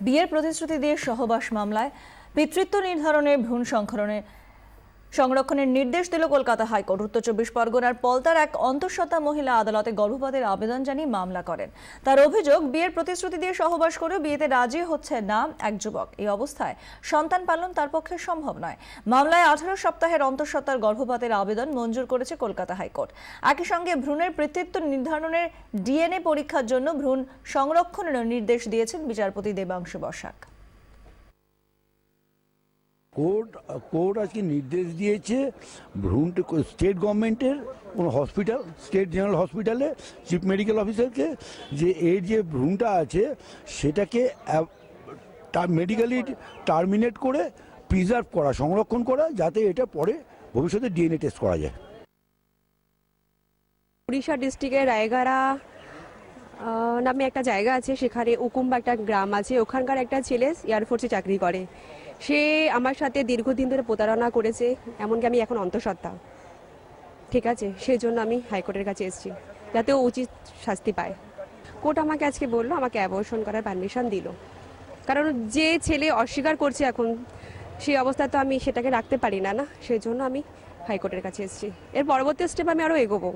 বিয়ের প্রতিশ্রুতি দিয়ে সহবাস মামলায় পিতৃত্ব নির্ধারণের ভ্রূণ সংরক্ষণের নির্দেশ দিল কলকাতা হাইকোর্ট। উত্তর 24 পরগনার পলতার এক অন্তঃসত্ত্বা মহিলা আদালতে গর্ভপাতের আবেদন জানিয়ে মামলা করেন। তার অভিযোগ, বিয়ের প্রতিশ্রুতি দিয়ে সহবাস করেও বিয়েতে রাজি হচ্ছে না এক যুবক। এই অবস্থায় সন্তান পালন তার পক্ষে সম্ভব নয়। মামলায় 18 সপ্তাহের অন্তঃসত্ত্বার গর্ভপাতের আবেদন মঞ্জুর করেছে কলকাতা হাইকোর্ট। একই সঙ্গে ভ্রূণের পিতৃত্ব নির্ধারণের ডিএনএ পরীক্ষার জন্য ভ্রূণ সংরক্ষণেরও নির্দেশ দিয়েছেন বিচারপতি দেবাংশু বসাক। কোর্ট আজকে নির্দেশ দিয়েছে ভ্রূণটা স্টেট গভর্নমেন্টের কোনো হসপিটাল, স্টেট জেনারেল হসপিটালে চিফ মেডিকেল অফিসারকে, যে এর যে ভ্রূণটা আছে সেটাকে মেডিকেলি টার্মিনেট করে প্রিজার্ভ করা, সংরক্ষণ করা, যাতে এটা পরে ভবিষ্যতে ডিএনএ টেস্ট করা যায়। উড়িষ্যা ডিস্ট্রিক্টের রায়গাড়া নামে একটা জায়গা আছে, সেখানে উকুম্বা একটা গ্রাম আছে। ওখানকার একটা ছেলে এয়ারফোর্সে চাকরি করে। সে আমার সাথে দীর্ঘদিন ধরে প্রতারণা করেছে, এমনকি আমি এখন অন্তঃসত্ত্বা। ঠিক আছে, সেই জন্য আমি হাইকোর্টের কাছে এসেছি যাতে ও উচিত শাস্তি পায়। কোর্ট আমাকে আজকে বললো, আমাকে অ্যাবর্শন করার পারমিশন দিল। কারণ যে ছেলে অস্বীকার করছে এখন, সেই অবস্থায় তো আমি সেটাকে রাখতে পারি না, সেই জন্য আমি হাইকোর্টের কাছে এসেছি। এর পরবর্তী স্টেপ আমি আরও এগোবো।